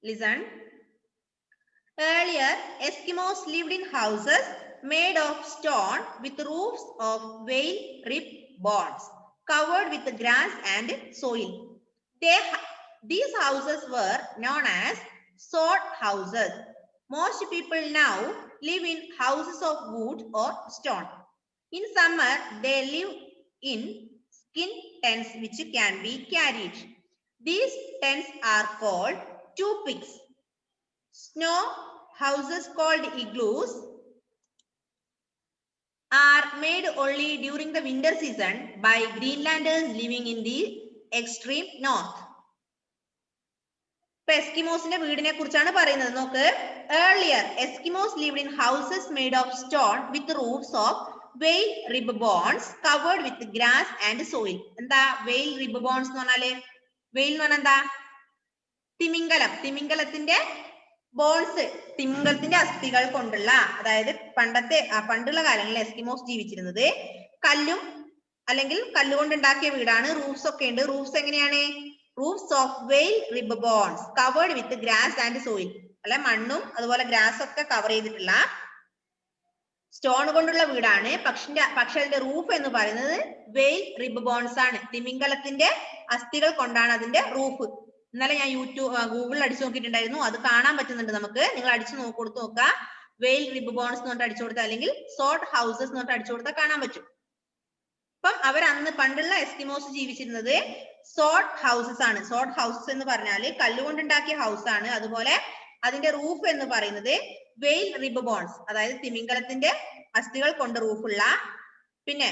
Listen. Earlier, Eskimos lived in houses made of stone with roofs of whale rib bones covered with grass and soil. These houses were known as sod houses. Most people now live in houses of wood or stone. In summer, they live in skin tents which can be carried. These tents are called tupiks. Snow houses called igloos are made only during the winter season by Greenlanders living in the extreme north. ഇപ്പൊ എസ്കിമോസിന്റെ വീടിനെ കുറിച്ചാണ് പറയുന്നത്. നോക്ക്. Earlier, Eskimos lived in houses made of stone with roofs of whale rib bones covered with grass and soil. എന്താ whale rib bones എന്ന് പറഞ്ഞാല്? whale എന്ന് പറഞ്ഞാൽ എന്താ? തിമിംഗലം. തിമിംഗലത്തിന്റെ ബോൺസ്, തിമിംഗലത്തിന്റെ അസ്ഥികൾ കൊണ്ടുള്ള, അതായത് പണ്ടുള്ള കാലങ്ങളിൽ എസ്കിമോസ് ജീവിച്ചിരുന്നത് കല്ലും അല്ലെങ്കിൽ കല്ലുകൊണ്ടുണ്ടാക്കിയ വീടാണ്. റൂഫ്സ് ഒക്കെ ഉണ്ട്. റൂഫ്സ് എങ്ങനെയാണ്? Roofs of whale rib bones covered with grass and soil. അല്ലെ, മണ്ണും അതുപോലെ ഗ്രാസ് ഒക്കെ കവർ ചെയ്തിട്ടുള്ള സ്റ്റോൺ കൊണ്ടുള്ള വീടാണ്. പക്ഷെ അതിന്റെ റൂഫ് എന്ന് പറയുന്നത് വെയിൽ റിബ് ബോൺസ് ആണ്. തിമിംഗലത്തിന്റെ അസ്ഥികൾ കൊണ്ടാണ് അതിന്റെ റൂഫ്. ഇന്നലെ ഞാൻ ഗൂഗിളിൽ അടിച്ചു നോക്കിയിട്ടുണ്ടായിരുന്നു. അത് കാണാൻ പറ്റുന്നുണ്ട് നമുക്ക്. നിങ്ങൾ അടിച്ചു കൊടുത്ത് നോക്കുക. വെയിൽ റിബ് ബോൺസ് എന്ന് പറഞ്ഞിട്ട് അടിച്ചു കൊടുത്താൽ, അല്ലെങ്കിൽ സോട്ട് ഹൗസസ് എന്ന് പറഞ്ഞിട്ട് അടിച്ചു കൊടുത്താൽ കാണാൻ പറ്റും. അപ്പം അവർ അന്ന് പണ്ടുള്ള എസ്കിമോസ് ജീവിച്ചിരുന്നത് സോട്ട് ഹൗസസ് ആണ്. സോട്ട് ഹൗസസ് എന്ന് പറഞ്ഞാൽ കല്ലുകൊണ്ടുണ്ടാക്കിയ ഹൗസ് ആണ്. അതുപോലെ അതിന്റെ റൂഫ് എന്ന് പറയുന്നത് വെയിൽ റിബ് ബോൺസ്, അതായത് തിമിംഗലത്തിന്റെ അസ്ഥികൾ കൊണ്ട് റൂഫുള്ള, പിന്നെ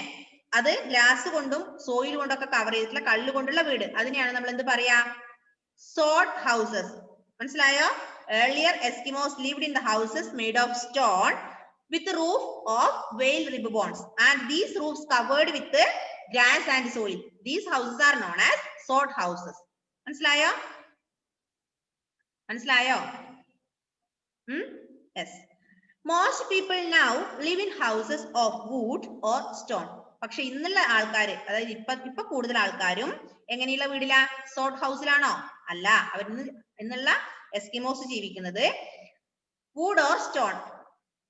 അത് ഗ്ലാസ് കൊണ്ടും സോയിൽ കൊണ്ടൊക്കെ കവർ ചെയ്തിട്ടുള്ള കല്ലുകൊണ്ടുള്ള വീട്. അതിനെയാണ് നമ്മൾ എന്ത് പറയാ? sod houses. മനസ്സിലായോ? Earlier Eskimos lived in the houses made of stone with the roof of whale rib bones, and these roofs covered with grass and soil. These houses are known as sod houses. മനസ്സിലായോ? മനസ്സിലായോ? Yes. Most people now live in houses of wood or stone. പക്ഷെ ഇന്നുള്ള ആൾക്കാര്, അതായത് ഇപ്പൊ കൂടുതൽ ആൾക്കാരും എങ്ങനെയുള്ള വീടിലാ? സോട്ട് ഹൗസിലാണോ? അല്ല. ഇന്നുള്ള എസ്കിമോസ് ജീവിക്കുന്നത് വുഡ് ഓർ സ്റ്റോൺ,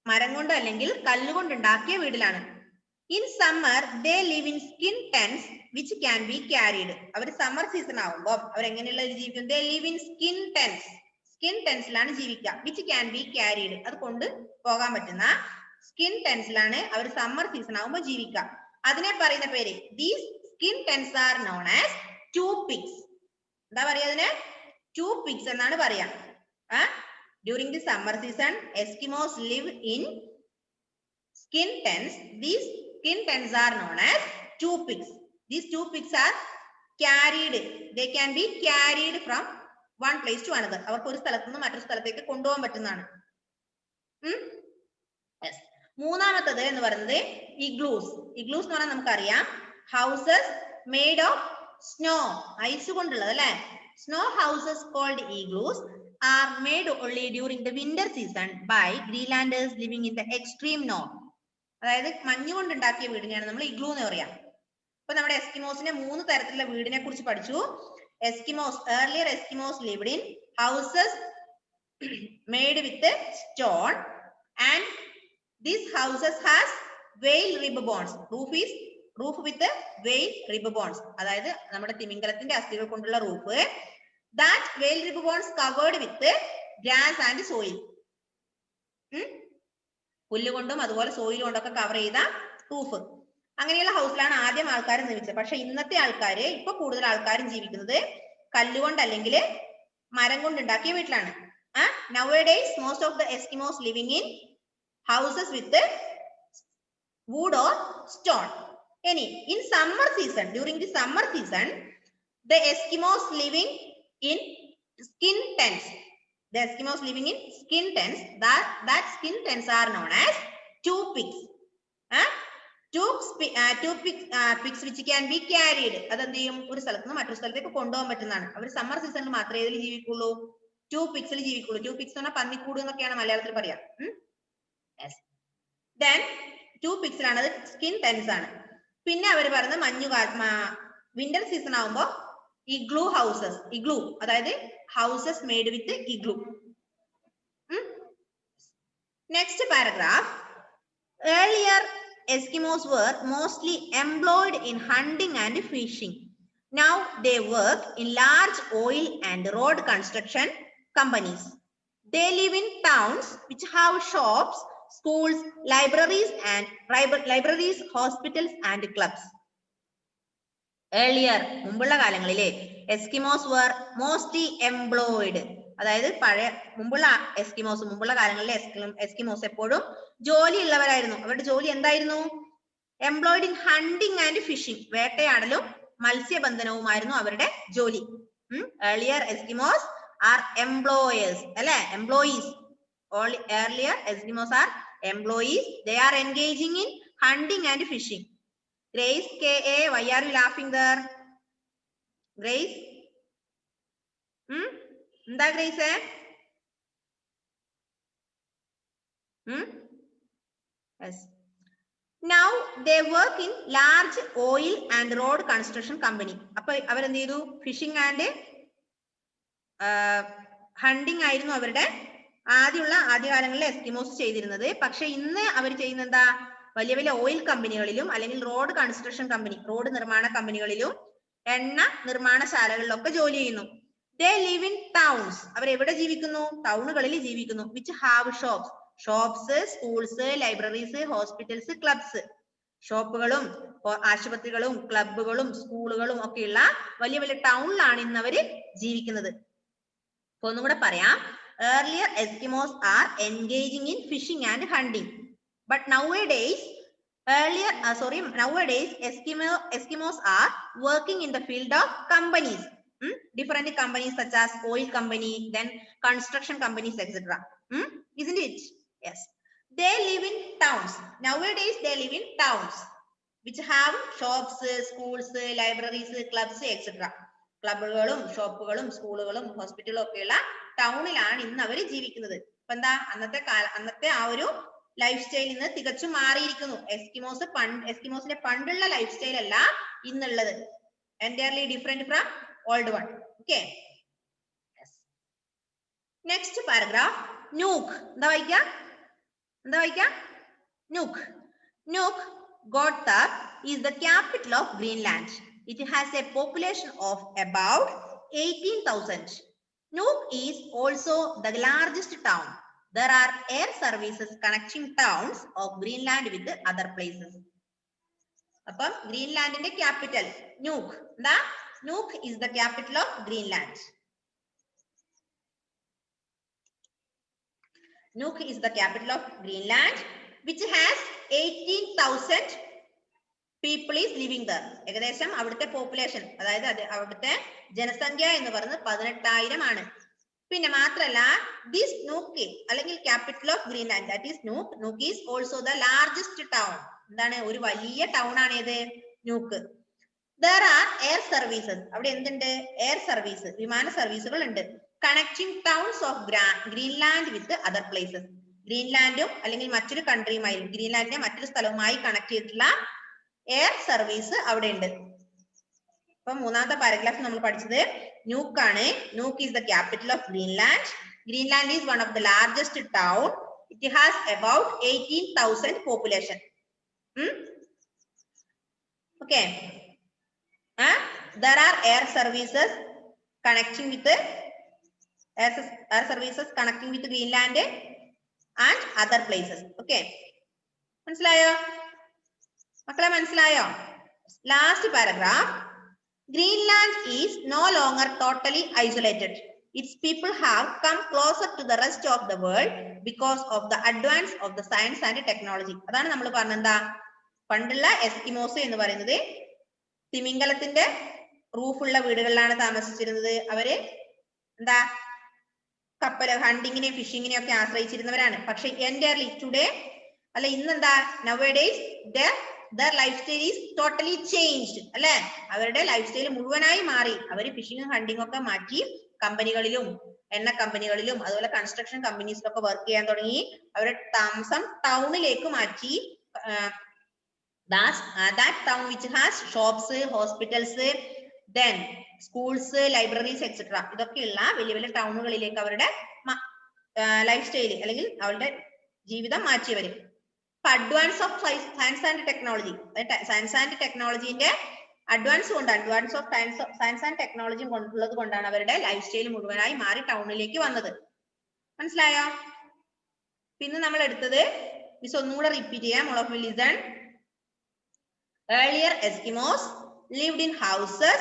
മരം കൊണ്ട് അല്ലെങ്കിൽ കല്ലുകൊണ്ടുണ്ടാക്കിയ വീടിലാണ്. In summer they live in skin tents which can be carried. അവർ സമ്മർ സീസൺ ആവുമ്പോൾ അവർ എങ്ങനെയുള്ള ജീവിക്കുന്നത്? They live in skin tents. Skin ടെൻസിലാണ് ജീവിക്കുക. വിച്ച് ക്യാൻ ബി ക്യാരിഡ്, അത് കൊണ്ട് പോകാൻ പറ്റുന്ന സ്കിൻ ടെൻസിലാണ് അവർ സമ്മർ സീസൺ ആവുമ്പോൾ ജീവിക്കുക. അതിനെ പറയുന്ന പേര് these skin tents are known as tupiks. എന്താ പറയാ അതിന്? tupiks എന്നാണ് പറയാ. During the summer season Eskimos live in skin tents. These skin tents are known as tupiks. These tupiks are carried. They can be carried from one place to another. അവർക്ക് ഒരു സ്ഥലത്ത് നിന്ന് മറ്റൊരു സ്ഥലത്തേക്ക് കൊണ്ടുപോകാൻ പറ്റുന്നതാണ്. മൂന്നാമത്തത് എന്ന് പറയുന്നത് ഇഗ്ലൂസ്. ഇഗ്ലൂസ് എന്ന് പറഞ്ഞാൽ നമുക്കറിയാം houses made of snow, ice കൊണ്ടുള്ളത് അല്ലെ. Snow houses called igloos are made only during the winter season by Greenlanders living in the extreme north. അതായത് മഞ്ഞ് കൊണ്ടുണ്ടാക്കിയ വീടിനെയാണ് നമ്മൾ ഇഗ്ലൂ എന്ന് പറയാം. അപ്പൊ നമ്മുടെ എസ്കിമോസിന്റെ 3 തരത്തിലുള്ള വീടിനെ കുറിച്ച് പഠിച്ചു. Earlier Eskimos lived in houses made with stone, and these houses has whale rib bones. Roof with whale rib bones. അതായത് നമ്മുടെ തിമിംഗലത്തിന്റെ അസ്ഥികൾ കൊണ്ടുള്ള roof. That whale rib bones covered with grass and soil. പുല്ലുകൊണ്ടും അതുപോലെ സോയിൽ കൊണ്ടൊക്കെ cover ചെയ്ത roof. അങ്ങനെയുള്ള ഹൗസിലാണ് ആദ്യം ആൾക്കാർ ജീവിച്ചത്. പക്ഷെ ഇന്നത്തെ ആൾക്കാര്, ഇപ്പൊ കൂടുതൽ ആൾക്കാരും ജീവിക്കുന്നത് കല്ലുകൊണ്ട് അല്ലെങ്കിൽ മരം കൊണ്ടുണ്ടാക്കിയ വീട്ടിലാണ്. Nowadays most of the Eskimos living in houses with wood or stone. In summer season, during the summer season, the Eskimos living in skin tents. The Eskimos living in skin tents. That skin tents are known as tupiks. Tupiks which can be carried. അതെന്ത് ചെയ്യും? ഒരു സ്ഥലത്ത് നിന്ന് മറ്റൊരു സ്ഥലത്തേക്ക് കൊണ്ടുപോകാൻ പറ്റുന്നതാണ്. അവർ summer സീസണിൽ മാത്രമേ ഏതിൽ ജീവിക്കുള്ളൂ? tupiksൽ ജീവിക്കുള്ളൂ. tupiks എന്ന് പറഞ്ഞാൽ പന്നിക്കൂട് എന്നൊക്കെയാണ് മലയാളത്തിൽ പറയാം. Then tupiksലാണ്, അത് സ്കിൻ ടെൻസ് ആണ്. പിന്നെ അവർ പറയുന്നത് വിന്റർ സീസൺ ആവുമ്പോൾ igloo houses. Igloo അതായത് houses made with igloo. Next paragraph. Earlier Eskimos were mostly employed in hunting and fishing. Now they work in large oil and road construction companies. They live in towns which have shops, schools, libraries, hospitals and clubs. Earlier, മുമ്പുള്ള കാലങ്ങളിലെ Eskimos were mostly employed. അതായത് പഴയ മുമ്പുള്ള Eskimos മുമ്പുള്ള കാലങ്ങളിലെ Eskimos എപ്പോഴും ജോലിയുള്ളവരായിരുന്നു. അവരുടെ ജോലി എന്തായിരുന്നു? Employed in hunting and fishing, വേട്ടയാടലും മത്സ്യബന്ധനവുമായിരുന്നു അവരുടെ ജോലി. Earlier Eskimos are employers, അല്ലെ? Employees. Earlier Eskimos are employees. They are engaging in hunting and fishing. Grace, K.A., why are you laughing there? Grace? എന്താ grace? Yes. Now they work in large oil and road construction company. അപ്പൊ അവരെന്ത് ചെയ്തു? Phishing and hunting ആയിരുന്നു അവരുടെ ആദ്യകാലങ്ങളിൽ Eskimos ചെയ്തിരുന്നത്. പക്ഷെ ഇന്ന് അവർ ചെയ്യുന്ന എന്താ? വലിയ വലിയ ഓയിൽ കമ്പനികളിലും അല്ലെങ്കിൽ റോഡ് കൺസ്ട്രക്ഷൻ കമ്പനി, റോഡ് നിർമ്മാണ കമ്പനികളിലും എണ്ണ നിർമ്മാണശാലകളിലൊക്കെ ജോലി ചെയ്യുന്നു. They live in towns. അവർ എവിടെ ജീവിക്കുന്നു? ടൗണുകളിൽ ജീവിക്കുന്നു. Which have shops. Shops, schools, libraries, hospitals, clubs. ഷോപ്പുകളും ആശുപത്രികളും ക്ലബുകളും സ്കൂളുകളും ഒക്കെയുള്ള വലിയ വലിയ ടൗണിലാണ് ഇന്ന് അവര് ജീവിക്കുന്നത്. അപ്പൊ ഒന്നും കൂടെ പറയാം. Earlier Eskimos are engaging in fishing and hunting. But nowadays Eskimos are working in the field of companies. Different companies such as oil company, then construction companies, etc. Isn't it? Yes. They live in towns. Nowadays they live in towns which have shops, schools, libraries, clubs, etc. ക്ലബുകളും ഷോപ്പുകളും സ്കൂളുകളും ഹോസ്പിറ്റലും ഒക്കെയുള്ള ടൗണിലാണ് ഇന്ന് അവർ ജീവിക്കുന്നത്. അപ്പൊ എന്താ? അന്നത്തെ ആ ഒരു ലൈഫ് സ്റ്റൈൽ ഇന്ന് തികച്ചും മാറിയിരിക്കുന്നു. എസ്കിമോസിന്റെ പണ്ടുള്ള ലൈഫ് സ്റ്റൈൽ അല്ല ഇന്നുള്ളത്. entirely different from old one. Okay. Yes. Next paragraph. Nuuk. എന്താ വായിക്ക? Nuuk. Nuuk, Godthab, is the capital of Greenland. It has a population of about 18,000. Nuuk is also the largest town. There are air services connecting towns of Greenland with other places. അപ്പം ഗ്രീൻലാൻഡിന്റെ capital nook. എന്താ? Nook is the capital of Greenland. Nuuk is the capital of Greenland, which has 18,000 people is living there. ഏകദേശം അവിടുത്തെ population, അതായത് അവിടുത്തെ ജനസംഖ്യ എന്ന് പറയുന്നത് 18,000 ആണ്. പിന്നെ മാത്രല്ല, this Nuuk അല്ലെങ്കിൽ capital of Greenland, that is Nuuk. Nuuk is also the largest town. എന്താണ്? ഒരു വലിയ ടൗൺ ആണ് ഏത്? Nook. There are air services. അവിടെ എന്തുണ്ട്? എയർ സർവീസ്, വിമാന സർവീസുകൾ ഉണ്ട്. Connecting towns of Greenland with other places. ഗ്രീൻലാൻഡും അല്ലെങ്കിൽ മറ്റൊരു കൺട്രിയുമായി, ഗ്രീൻലാൻഡിനെ മറ്റൊരു സ്ഥലവുമായി കണക്ട് ചെയ്തിട്ടുള്ള എയർ സർവീസ് അവിടെ ഉണ്ട്. അപ്പൊ മൂന്നാമത്തെ പാരഗ്രാഫ് നമ്മൾ പഠിച്ചത് ന്യൂക്ക് ആണ്. Nuuk is the capital of Greenland. Greenland is one of the largest town. It has about 18,000 population. Okay. There are air services connecting with Greenland and other places. Okay. മനസ്സിലായോ മക്കളെ? മനസ്സിലായോ? Last paragraph. Greenland is no longer totally isolated. Its people have come closer to the rest of the world because of the advance of the science and technology. അതാണ് നമ്മൾ പറഞ്ഞെന്താ? പണ്ടുള്ള Eskimos എന്ന് പറയുന്നത് തിമിംഗലത്തിന്റെ റൂഫുള്ള വീടുകളിലാണ് താമസിച്ചിരുന്നത്. അവര് എന്താ? കപ്പല് ഹണ്ടിങ്ങിനെയും ഫിഷിങ്ങിനെയും ഒക്കെ ആശ്രയിച്ചിരുന്നവരാണ്. പക്ഷെ entirely today അല്ല ഇന്നെന്താ? nowadays their lifestyle is totally changed. അല്ലെ? അവരുടെ ലൈഫ് സ്റ്റൈൽ മുഴുവനായി മാറി. അവര് ഫിഷിങ്ങും ഹണ്ടിങ്ങും ഒക്കെ മാറ്റി കമ്പനികളിലും എണ്ണ കമ്പനികളിലും അതുപോലെ കൺസ്ട്രക്ഷൻ കമ്പനീസിലൊക്കെ വർക്ക് ചെയ്യാൻ തുടങ്ങി. അവരുടെ താമസം ടൗണിലേക്ക് മാറ്റി. that town which has shops, hospitals, then schools, libraries etcetera ഇതൊക്കെയുള്ള വലിയ വലിയ ടൗണുകളിലേക്ക് അവരുടെ ലൈഫ് സ്റ്റൈൽ അല്ലെങ്കിൽ അവരുടെ ജീവിതം മാറ്റിയവര്. Advance of science and technology, science and ടെക്നോളജിന്റെ advance of science and technology കൊണ്ടുള്ളത് കൊണ്ടാണ് അവരുടെ ലൈഫ് സ്റ്റൈൽ മുഴുവനായി മാറി ടൗണിലേക്ക് വന്നത്. മനസ്സിലായോ? പിന്നെ നമ്മൾ എടുത്തത് മിസ് ഒന്നുകൂടെ റിപ്പീറ്റ് ചെയ്യാം. all of you listen. Earlier Eskimos lived in houses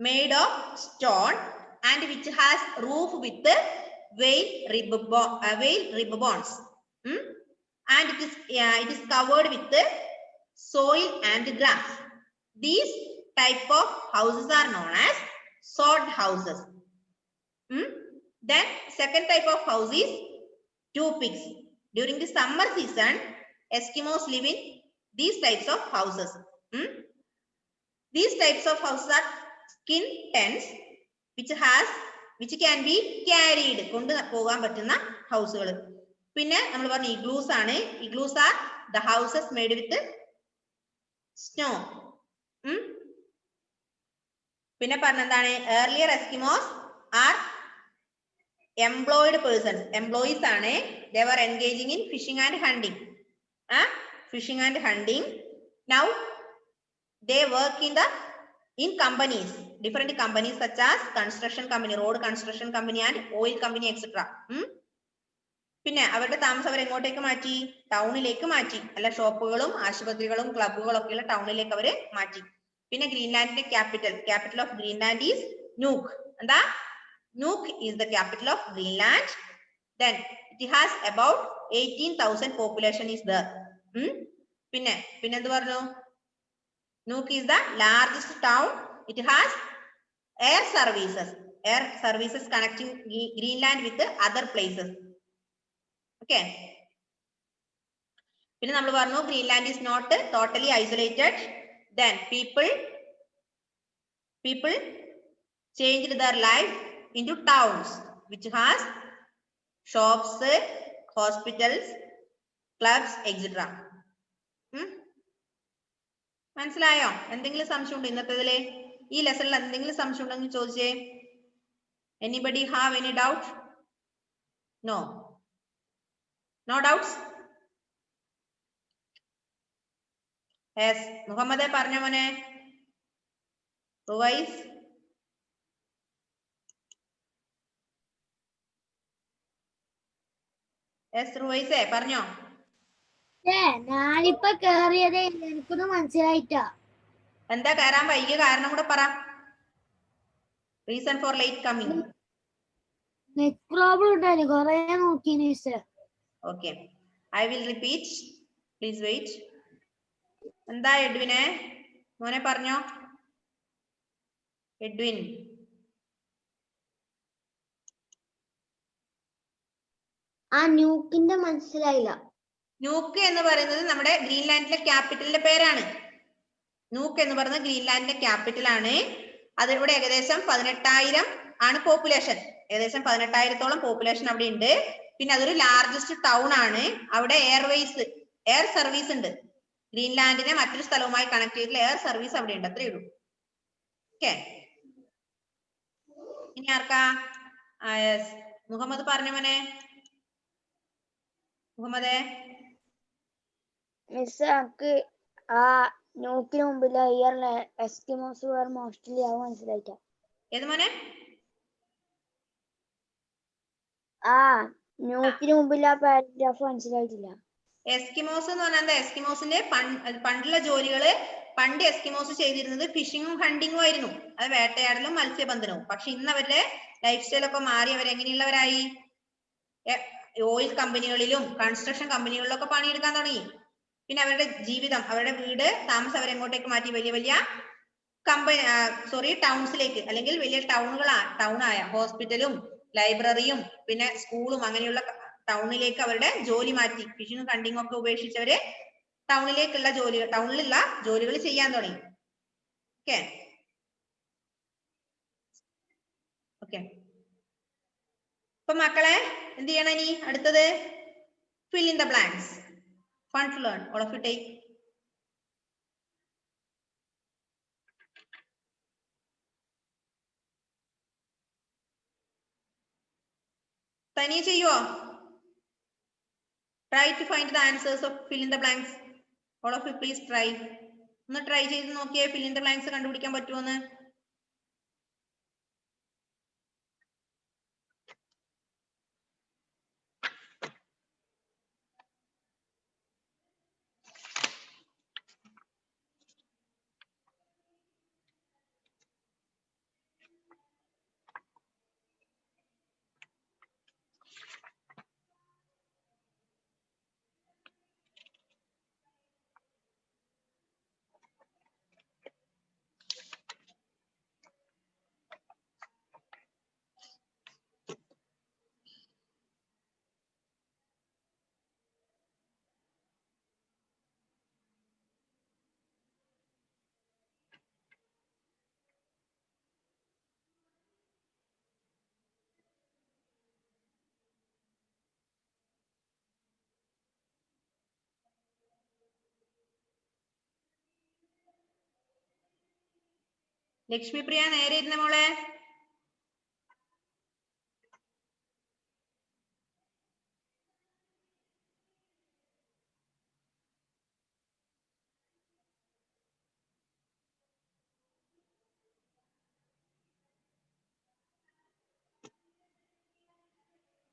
made of stone and which has roof with veil ribbons. And it is covered with soil and grass. These type of houses are known as sod houses. Then second type of house is tupiks. During the summer season, Eskimos live in these types of houses. These types of houses are skin tents which can be carried. കൊണ്ടു പോകാൻ പറ്റുന്ന ഹൗസുകൾ. പിന്നെ നമ്മൾ പറഞ്ഞ igloos ആണ്. Igloos are the houses made with snow. പിന്നെ പറഞ്ഞെന്താണ്? Earlier Eskimos are employed persons. Employees ആണ്. they were engaging in fishing and hunting. Fishing and hunting. Now they work in companies, different companies such as construction company, road construction company and oil company etc. പിന്നെ അവരുടെ താമസം അവർ എങ്ങോട്ടേക്ക് മാറ്റി? ടൗണിലേക്ക് മാറ്റി. അല്ല, ഷോപ്പുകളും ആശുപത്രികളും ക്ലബുകളും ഒക്കെയുള്ള ടൗണിലേക്ക് അവര് മാറ്റി. പിന്നെ ഗ്രീൻലാൻഡിന്റെ capital of Greenland is Nuuk. എന്താ? Nuuk is the capital of Greenland. then it has about 18,000 population is there. പിന്നെ എന്ത് പറഞ്ഞു? Nook is the largest town. It has air services connecting Greenland with other places. Okay. പിന്നെ നമ്മൾ പറഞ്ഞു Greenland is not totally isolated. Then people changed their life into towns which has shops, hospitals, clubs etc. മനസ്സിലായോ? എന്തെങ്കിലും സംശയം ഉണ്ടോ ഇന്നത്തേതില്? ഈ ലെസണിൽ എന്തെങ്കിലും സംശയം ഉണ്ടെങ്കിൽ ചോദിച്ചേ. Anybody have any doubt? No doubts? Yes, മുഹമ്മദേ പറഞ്ഞ മോനെ. റുവൈസ്? യെസ് റുവൈസേ പറഞ്ഞോ. ഞാനിപ്പോ കേറിയതേ, എനിക്കൊന്നും മനസ്സിലായിട്ടാ. എന്താ കയറാൻ വൈകിയ കാരണം കൂടെ പറ. Reason for late coming. Net problem ഉണ്ടായിരുന്നു, കൊറേ നോക്കി. Okay, I will repeat, please wait. എന്താ എഡ്വിനെ മോനെ പറഞ്ഞോ. എഡ്വിൻ? ന്യൂക്കിന്റെ മനസ്സിലായില്ല. നൂക്ക് എന്ന് പറയുന്നത് നമ്മുടെ ഗ്രീൻലാൻഡിലെ ക്യാപിറ്റലിന്റെ പേരാണ്. നൂക്ക് എന്ന് പറയുന്നത് ഗ്രീൻലാൻഡിന്റെ ക്യാപിറ്റൽ ആണ്. അതിവിടെ ഏകദേശം 18,000 ആണ് പോപ്പുലേഷൻ. ഏകദേശം 18,000-ഓളം പോപ്പുലേഷൻ അവിടെ ഉണ്ട്. പിന്നെ അതൊരു ലാർജസ്റ്റ് ടൗൺ ആണ്. അവിടെ എയർ സർവീസ് ഉണ്ട്. ഗ്രീൻലാൻഡിനെ മറ്റൊരു സ്ഥലവുമായി കണക്ട് ചെയ്തിട്ടുള്ള എയർ സർവീസ് അവിടെ ഉണ്ട്. അത്രേ ഉള്ളൂ. ഓക്കെ, ഇനി ആർക്കാ? മുഹമ്മദ് പറഞ്ഞ മോനെ. മുഹമ്മദേ? മിസ്, നമുക്ക് ന്യൂക്കിന് മുമ്പില്ല ഇയറിലെ എസ്കിമോസ് വേർ മോസ്റ്റ്ലി ആവും മനസ്സിലായിട്ടാ. ഏത് മോനെ? ന്യൂക്കിന് മുമ്പില്ല പാരഗ്രാഫ് മനസ്സിലായിട്ടില്ല. എസ്കിമോസ് എന്ന് പറഞ്ഞാൽ എന്താ? എസ്കിമോസിന്റെ പണ്ടുള്ള ജോലികള് പണ്ട് എസ്കിമോസ് ചെയ്തിരുന്നത് ഫിഷിങ്ങും ഹണ്ടിങ്ങും ആയിരുന്നു. അത് വേട്ടയാടലും മത്സ്യബന്ധനവും. പക്ഷെ ഇന്ന് അവരുടെ ലൈഫ് സ്റ്റൈലൊക്കെ മാറി അവർ എങ്ങനെയുള്ളവരായി? ഓയിൽ കമ്പനികളിലും കൺസ്ട്രക്ഷൻ കമ്പനികളിലും ഒക്കെ പണിയെടുക്കാൻ തുടങ്ങി. പിന്നെ അവരുടെ ജീവിതം, അവരുടെ വീട്, താമസം അവരെങ്ങോട്ടേക്ക് മാറ്റി? വലിയ വലിയ ടൗൺസിലേക്ക്, അല്ലെങ്കിൽ വലിയ ടൗണായ ഹോസ്പിറ്റലും ലൈബ്രറിയും പിന്നെ സ്കൂളും അങ്ങനെയുള്ള ടൗണിലേക്ക് അവരുടെ ജോലി മാറ്റി. ഫിഷിങ്ങും ഹണ്ടിങ്ങും ഒക്കെ ഉപേക്ഷിച്ചവര് ടൗണിലുള്ള ജോലികൾ ചെയ്യാൻ തുടങ്ങി. ഓക്കെ. അപ്പൊ മക്കളെ എന്ത് ചെയ്യണം ഇനി? അടുത്തത് fill in the blanks. Fun to learn. All of you take. തനിയെ ചെയ്യുവോ? Try to find the answers of fill in the blanks. All of you please try. ഒന്ന് ട്രൈ ചെയ്ത് നോക്കിയേ fill in the blanks കണ്ടുപിടിക്കാൻ പറ്റുമോന്ന്. ലക്ഷ്മി പ്രിയ നേരെ ഇരുന്ന മോളെ.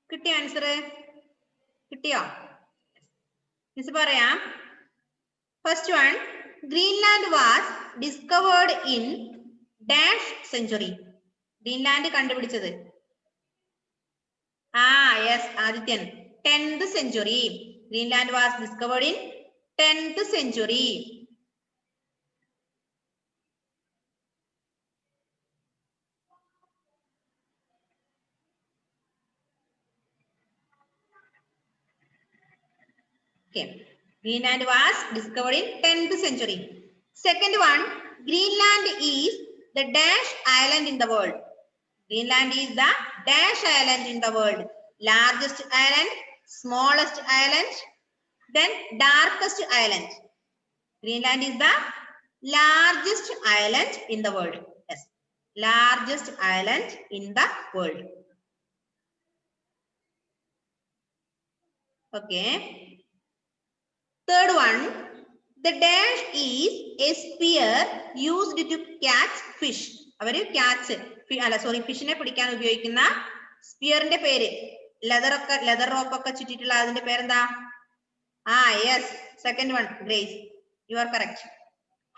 കിട്ടിയോ ആൻസർ? കിട്ടിയോ? മിസ് പറയാം. First one, Greenland was discovered in dash century. Greenland കണ്ടുപിടിച്ചത് yes Adithyan 10th century. Greenland was discovered in 10th century. Okay. Greenland was discovered in 10th century. Second one, Greenland is the dash island in the world. Greenland is the dash island in the world. Largest island, smallest island, then darkest island. Greenland is the largest island in the world. Yes, largest island in the world. Okay. Third one, the dash is a spear used to catch fish. അവര് catch ഫിഷിനെ പിടിക്കാൻ ഉപയോഗിക്കുന്ന സ്പിയറിന്റെ പേര്, leather rope ഒക്കെ ചുറ്റിട്ടുള്ള അതിന്റെ പേരെന്താ? Yes, second one grace, you are correct.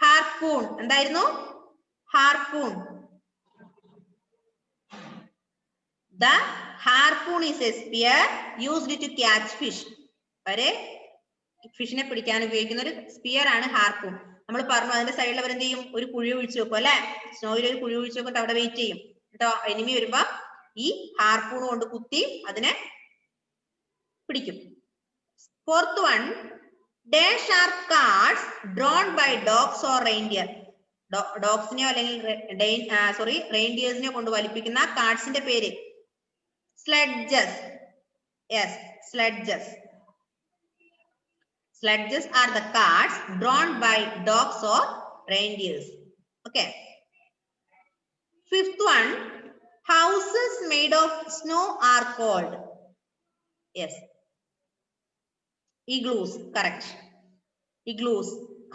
Harpoon. എന്തായിരുന്നു? Harpoon. The harpoon is a spear used to catch fish. അവര് ഫിഷിനെ പിടിക്കാൻ ഉപയോഗിക്കുന്ന ഒരു സ്പിയർ ആണ് ഹാർപൂൺ. നമ്മൾ പറഞ്ഞു അതിന്റെ സൈഡിൽ അവർ എന്ത് ചെയ്യും? ഒരു കുഴി ഒഴിച്ചു വെക്കും അല്ലെ? സ്നോയിൽ ഒരു കുഴി ഒഴിച്ചു വെക്കും, അവിടെ വെയിറ്റ് ചെയ്യും കേട്ടോ. എനിമി വരുമ്പോ ഈ ഹാർപൂൺ കൊണ്ട് കുത്തി അതിനെ പിടിക്കും. Fourth one, dash are carts drawn by dogs or reindeer. ഡോഗ്സിനെയോ അല്ലെങ്കിൽ റെയിൻഡിയേഴ്സിനെയോ കൊണ്ട് വലിപ്പിക്കുന്ന കാർഡ്സിന്റെ പേര് sledges. Yes, sledges. Sledges are the carts drawn by dogs or reindeers. Okay. Fifth one, houses made of snow are called. Yes, igloos. Correct. Igloos.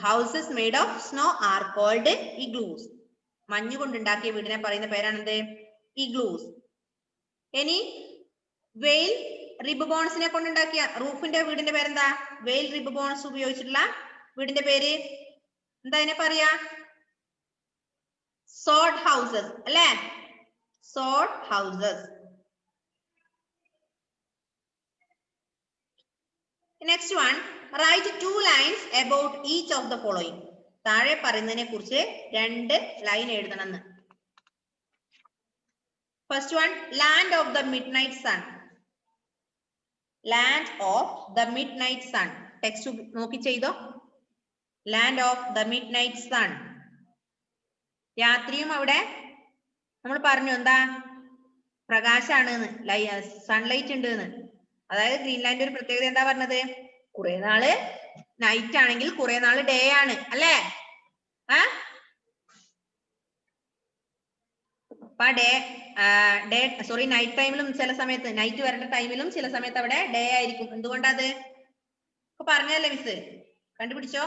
Houses made of snow are called igloos. മഞ്ഞു കൊണ്ടുണ്ടാക്കിയ വീടിനെ പറയുന്ന പേരാണെന്ത്? igloos. ഇനി വെയിൽ rib ബോൺസിനെ കൊണ്ടുണ്ടാക്കിയ റൂഫിന്റെ വീടിന്റെ പേരെന്താ? വെയിൽ റിബ് ബോൺസ് ഉപയോഗിച്ചിട്ടുള്ള വീടിന്റെ പേര് എന്താ? അതിനെ പറയാ സോഡ് ഹൗസസ് അല്ലെ? Sod houses. Next one, write 2 lines about each of the following. താഴെ പറയുന്നതിനെ കുറിച്ച് 2 ലൈൻ എഴുതണം. First one, land of the midnight sun. Land of the midnight sun. Text നോക്കി ചെയ്തോ. Land of the midnight sun. രാത്രിയും അവിടെ നമ്മൾ പറഞ്ഞു എന്താ? പ്രകാശാണ്, സൺലൈറ്റ് ഉണ്ട് എന്ന്. അതായത് ഗ്രീൻലാൻഡ് ഒരു പ്രത്യേകത എന്താ പറഞ്ഞത്? കുറെ നാള് നൈറ്റ് ആണെങ്കിൽ കുറെ നാള് ഡേ ആണ് അല്ലേ? അപ്പൊ നൈറ്റ് ടൈമിലും ചില സമയത്ത് നൈറ്റ് വരേണ്ട ടൈമിലും ചില സമയത്ത് അവിടെ ഡേ ആയിരിക്കും. എന്തുകൊണ്ടാ അത് പറഞ്ഞല്ലേ മിസ്? കണ്ടുപിടിച്ചോ?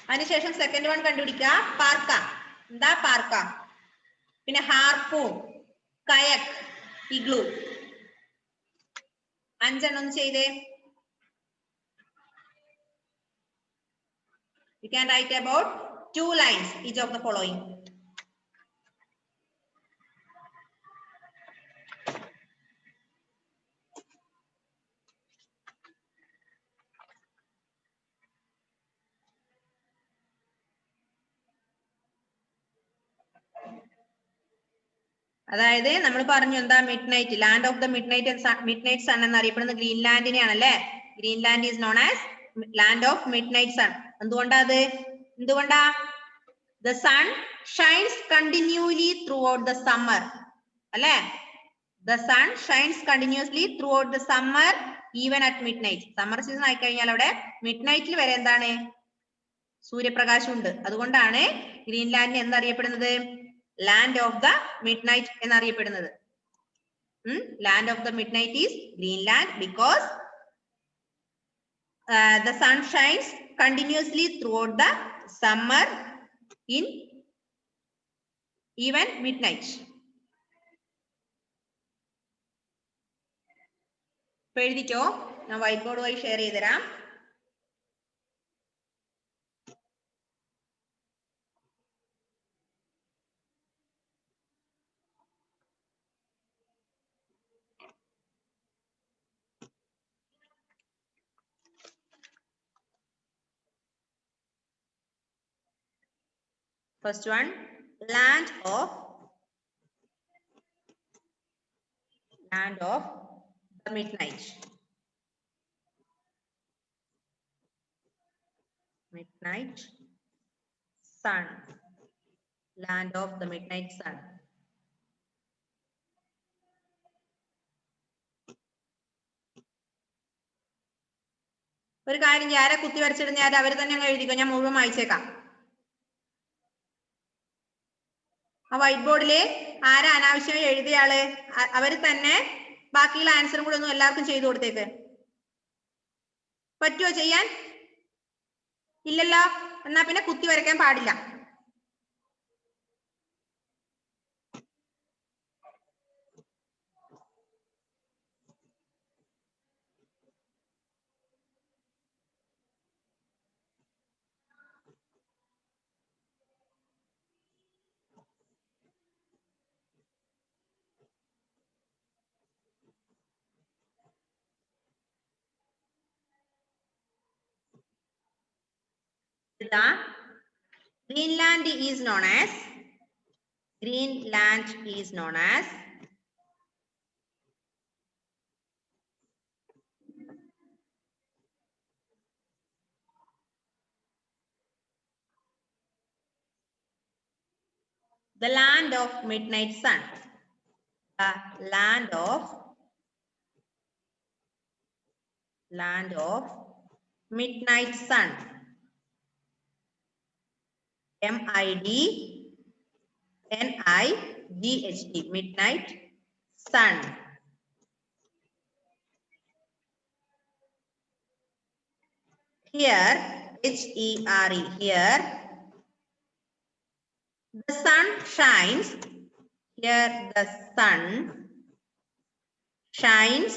അതിനുശേഷം സെക്കൻഡ് വൺ കണ്ടുപിടിക്കുക. പാർക്ക. എന്താ പാർക്ക? പിന്നെ ഹാർപൂൺ, കയക്, ഇഗ്ലൂ. 5 എണ്ണം ചെയ്തേ. You can write about 2 lines each of the following. അതായത് നമ്മൾ പറഞ്ഞു എന്താ midnight, land of the midnight sun എന്നറിയപ്പെടുന്ന ഗ്രീൻലാൻഡിനെയാണ് അല്ലെ. Greenland is known as land of midnight sun. എന്തുകൊണ്ടാ? The sun shines continually throughout the summer അല്ലെ. The sun shines continuously throughout the summer even at midnight. Summer season ആയി കഴിഞ്ഞാൽ അവിടെ mid നൈറ്റിൽ വരെ എന്താണ്? സൂര്യപ്രകാശം ഉണ്ട്. അതുകൊണ്ടാണ് ഗ്രീൻലാൻഡിനെ എന്നറിയപ്പെടുന്നത് land of the midnight എന്നറിയപ്പെടുന്നത്. Land of the midnight is Greenland because the sun shines continuously throughout the summer in even midnight. എഴുതിക്കോ, ഞാൻ വൈറ്റ് ബോർഡ് വഴി ഷെയർ ചെയ്തുതരാം. First one, land of the midnight. Midnight sun. Land of the midnight sun. ഒരു കാര്യം ചെയ്യാം, ആരാ കുത്തി വരച്ചിടുന്ന ആരാ അവര് തന്നെ അങ്ങ് എഴുതിക്കോ, ഞാൻ മുഴുവൻ വായിച്ചേക്കാം. ആ വൈറ്റ് ബോർഡില് ആരാ അനാവശ്യമായി എഴുതിയ ആള് അവര് തന്നെ ബാക്കിയുള്ള ആൻസറും കൂടെ ഒന്നും എല്ലാവർക്കും ചെയ്തു കൊടുത്തേക്ക്. പറ്റുമോ ചെയ്യാൻ? ഇല്ലല്ലോ, എന്നാ പിന്നെ കുത്തി വരയ്ക്കാൻ പാടില്ല. Greenland is known as the land of midnight sun. The land of midnight sun. MIDNIGHT, midnight sun. Here, HERE, here the sun shines. Here the sun shines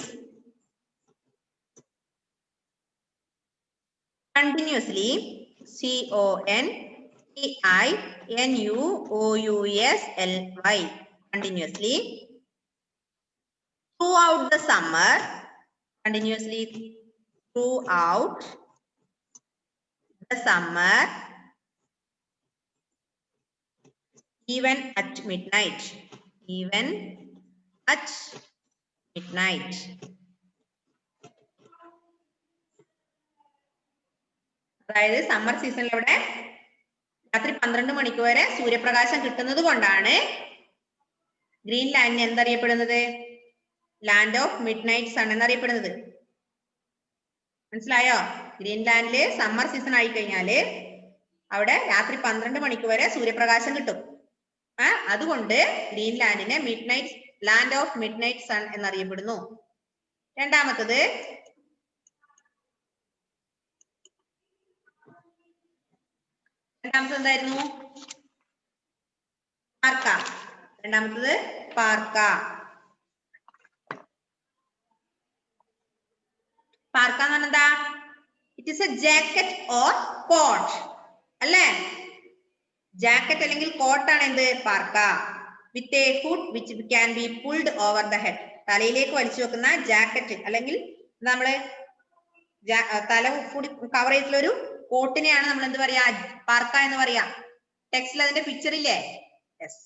continuously. CONTINUOUSLY, continuously throughout the summer. Continuously throughout the summer, even at midnight. Even at midnight. അതായത് summer സീസണിൽ അവിടെ രാത്രി 12 മണിക്ക് വരെ സൂര്യപ്രകാശം കിട്ടുന്നത് കൊണ്ടാണ് ഗ്രീൻലാൻഡിനെ എന്തറിയപ്പെടുന്നത് land of midnight sun എന്നറിയപ്പെടുന്നത്. മനസ്സിലായോ? ഗ്രീൻലാൻഡില് സമ്മർ സീസൺ ആയി കഴിഞ്ഞാല് അവിടെ രാത്രി 12 മണിക്ക് വരെ സൂര്യപ്രകാശം കിട്ടും. അതുകൊണ്ട് ഗ്രീൻലാൻഡിനെ midnight land of midnight sun എന്നറിയപ്പെടുന്നു. രണ്ടാമത്തത് എന്തായിരുന്നു? പാർക്ക. രണ്ടാമത്തത് പാർക്ക. പാർക്ക എന്ന് പറഞ്ഞാൽ എന്താ? It is a jacket or coat അല്ലേ? ജാക്കറ്റ് അല്ലെങ്കിൽ കോട്ടാണ് എന്ത്? Parka. With a hood which can be pulled over the head. തലയിലേക്ക് വലിച്ചു വെക്കുന്ന ജാക്കറ്റ് അല്ലെങ്കിൽ നമ്മള് തല കൂടി കവർ ചെയ്തിട്ടുള്ള ഒരു കോട്ടിനെയാണ് നമ്മൾ എന്ത് പറയാ? പാർക്ക എന്ന് പറയാ. ടെക്സ്റ്റിൽ അതിന്റെ പിക്ചർ ഇല്ലേ? യെസ്.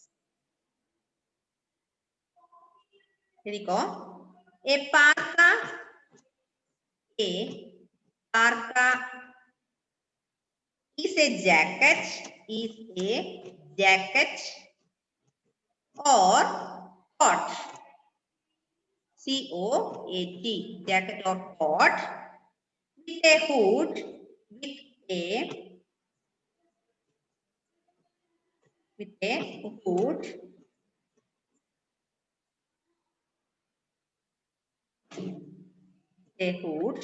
എഴുതിക്കോ. A parka is a jacket or coat. C-O-A-T, jacket or coat with a hood, with a hood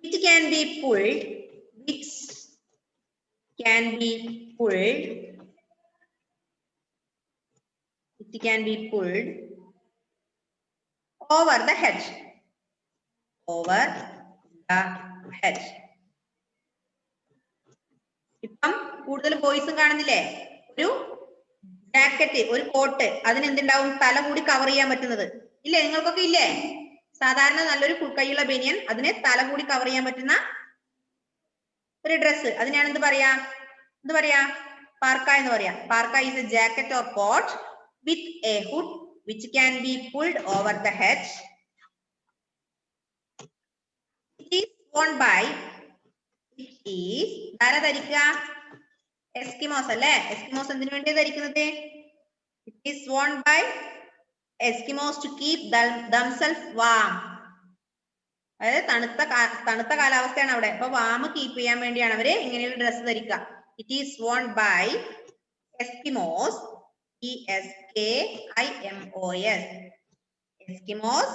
which can be pulled over the head. ഇപ്പം കൂടുതൽ ബോയ്സും കാണുന്നില്ലേ? ഒരു ജാക്കറ്റ്, ഒരു കോട്ട്, അതിന് എന്തുണ്ടാവും? തല കൂടി കവർ ചെയ്യാൻ പറ്റുന്നത് ഇല്ലേ? നിങ്ങൾക്കൊക്കെ ഇല്ലേ? സാധാരണ നല്ലൊരു ഫുൾ കൈയുള്ള ബനിയൻ, അതിന് തല കൂടി കവർ ചെയ്യാൻ പറ്റുന്ന ഒരു ഡ്രസ്, അതിനാണ് എന്ത് പറയാ? പാർക്ക എന്ന് പറയാ. പാർക്ക is a jacket or coat with a hood which can be pulled over the head. It is worn by ആരാ ധരിക്കുക? എസ്കിമോസ് അല്ലേ? എസ്കിമോസ് എന്തിനു വേണ്ടി ധരിക്കുന്നത്? It is worn by Eskimos to keep themselves warm. അതായത് തണുത്ത കാലാവസ്ഥയാണ് അവിടെ, അപ്പൊ വാം കീപ്പ് ചെയ്യാൻ വേണ്ടിയാണ് അവര് ഇങ്ങനെയുള്ള ഡ്രസ് ധരിക്കുക. It is worn by Eskimos, E-S-K-I-M-O-S, Eskimos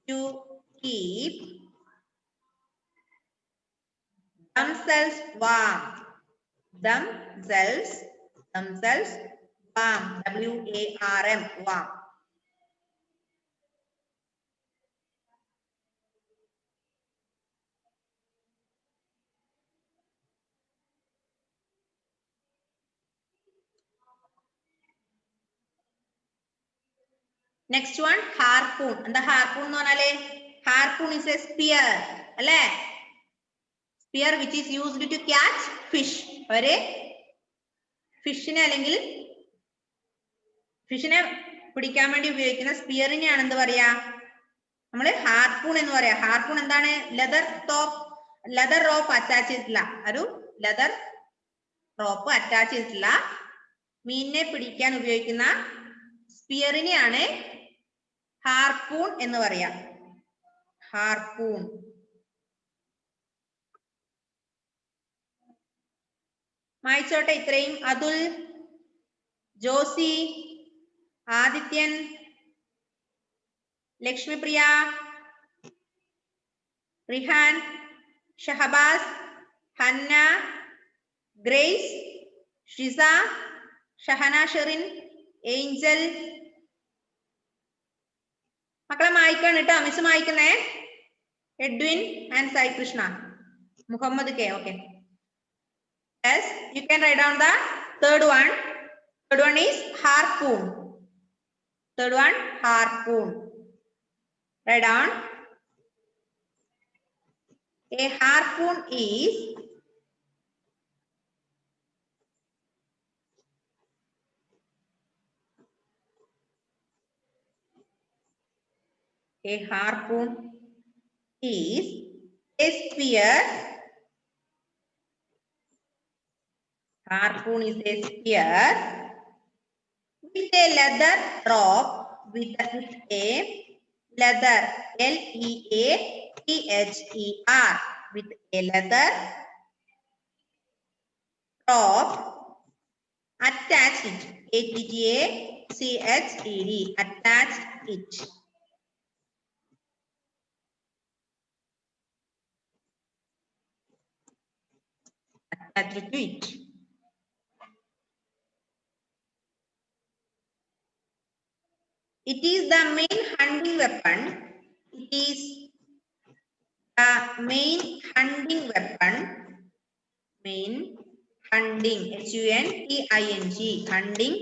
to keep themselves warm. Themselves warm. W-A-R-M, warm. Next one, harpoon. എന്താ harpoon എന്ന് പറഞ്ഞാല്? Harpoon is a spear അല്ലേ? Spear which is used to catch fish. അവര് ഫിഷിനെ അല്ലെങ്കിൽ ഫിഷിനെ പിടിക്കാൻ വേണ്ടി ഉപയോഗിക്കുന്ന സ്പിയറിനെയാണ് എന്ത് പറയാ? നമ്മള് ഹാർപൂൺ എന്ന് പറയാ. ഹാർപൂൺ എന്താണ്? ലെതർ റോപ്പ് അറ്റാച്ച് ചെയ്തിട്ടില്ല, ഒരു ലെതർ റോപ്പ് അറ്റാച്ച് ചെയ്തിട്ടില്ല മീനിനെ പിടിക്കാൻ ഉപയോഗിക്കുന്ന സ്പിയറിനെയാണ് ഹാർപൂൺ എന്ന് പറയാ. ഹാർപൂൺ. മായ്ച്ചോട്ടെ ഇത്രയും. Athul, Josy, Adithyan, Lakshmipriya, Rihan, Shahabas, Hanna, Grace, Shiza, Shahana Sherin, Angel. മക്കളെ മായ്ക്കാണ് കേട്ടോ, മിസ് മായ്ക്കുന്നേ. Edwin and Sai Krishna, Muhammad K. Okay, yes, you can write down the third one. Third one is harpoon. Third one, harpoon. Write down. A harpoon is a spear. Harpoon is a spear with a leather rope with a leather, L-E-A-T-H-E-R, with a leather top, attach it, A-T-T-A-C-H-E-D, attach it. Attach it to it. It is the main hunting weapon. It is the main hunting weapon. Main hunting, H-U-N-T-I-N-G, hunting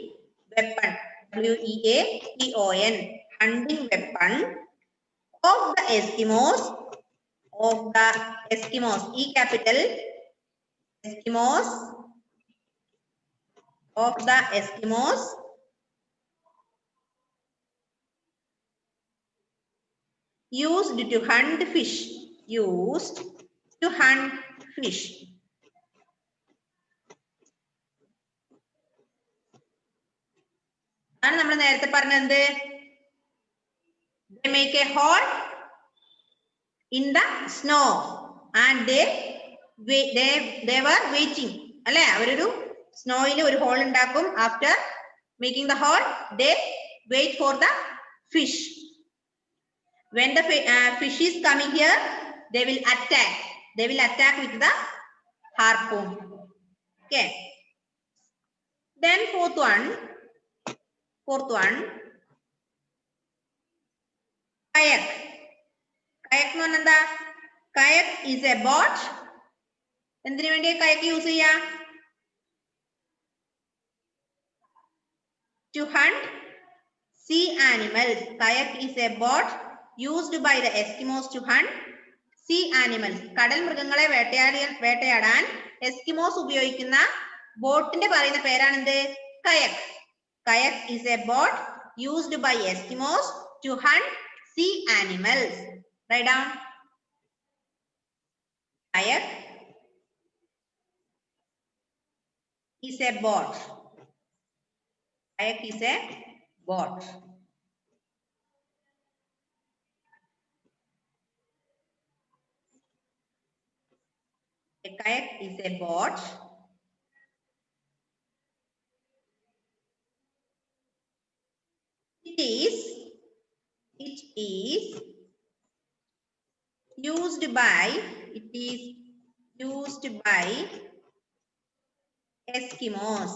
weapon, W-E-A-P-O-N, hunting weapon of the Eskimos, E capital, Eskimos, of the Eskimos, used to hunt fish, used to hunt fish. ആണ് നമ്മൾ നേരത്തെ പറഞ്ഞത്. They make a hole in the snow and they were waiting. അല്ലെ, അവരൊരു സ്നോയിൽ ഒരു whole ഉണ്ടാക്കും. After making the hole, they wait for the fish. When the fish is coming here, they will attack. They will attack with the harpoon. Okay. Then fourth one, kayak. Kayak എന്ന് പറഞ്ഞാൽ എന്താ? Kayak is a boat. എന്തിനു വേണ്ടി kayak use ചെയ്യാ? To hunt sea animals. Kayak is a boat used by the Eskimos to hunt sea animals. കടൽ മൃഗങ്ങളെ വേട്ടയാടാൻ Eskimos ഉപയോഗിക്കുന്ന ബോട്ടിന്റെ പറയുന്ന പേരാണെന്ത്? കയക്. Kayak is a boat used by Eskimos to hunt sea animals. Write down. Kayak is a boat. Kayak is a boat. A kayak is a boat it is used by Eskimos.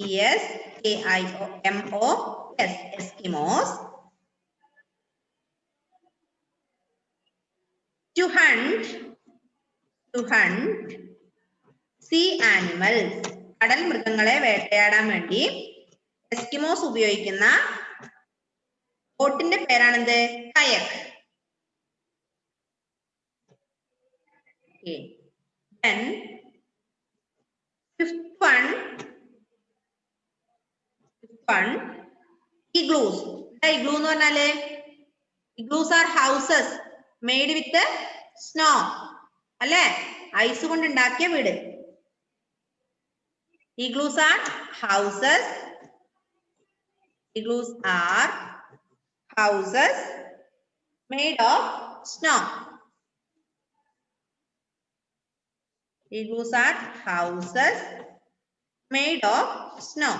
E-S-K-I-M-O-S, Eskimos, to hunt sea animals. കടൽ മൃഗങ്ങളെ വേട്ടയാടാൻ വേണ്ടി Eskimos ഉപയോഗിക്കുന്ന ബോട്ടിന്റെ പേരാണെന്ത്? കയക്. Okay. Then fifth one, igloos. Igloo എന്ന് പറഞ്ഞാല് igloos are houses made with snow. അല്ലെ, ice കൊണ്ട് ഉണ്ടാക്കിയ വീട്. Igloos are houses. Igloos are houses made of snow. Igloos are houses made of snow.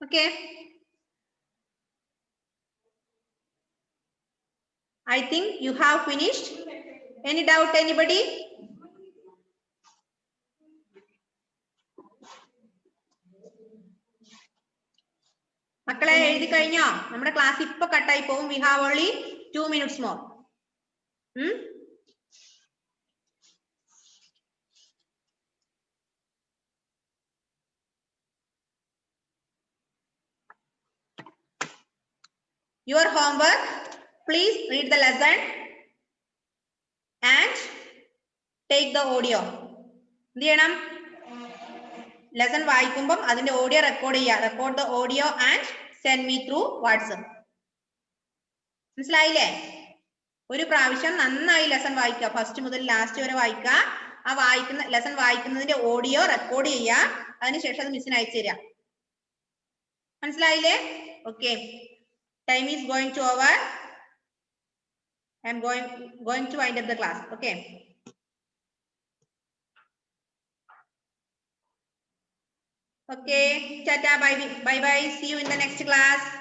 Okay. I think you have finished. Any doubt, anybody? മക്കളെ എഴുതി കഴിഞ്ഞോ? നമ്മുടെ class ഇപ്പൊ കട്ടായി പോകും. We have only 2 minutes more. Your homework, please read the lesson and take the audio. എന്ത് ചെയ്യണം? Lesson വായിക്കുമ്പോൾ അതിന്റെ ഓഡിയോ റെക്കോർഡ് ചെയ്യുക. Record the audio and send me through WhatsApp. മനസ്സിലായില്ലേ? ഒരു പ്രാവശ്യം നന്നായി ലെസൺ വായിക്കുക. ഫസ്റ്റ് മുതൽ ലാസ്റ്റ് വരെ വായിക്കുക. ആ വായിക്കുന്ന ലെസൺ വായിക്കുന്നതിന്റെ ഓഡിയോ റെക്കോർഡ് ചെയ്യുക. അതിനുശേഷം അത് മിസ്സിന് അയച്ചു തരിക. മനസ്സിലായില്ലേ? Okay. Time is going to over. I am going to wind up the class. Okay. Okay. Tata. Bye bye. See you in the next class.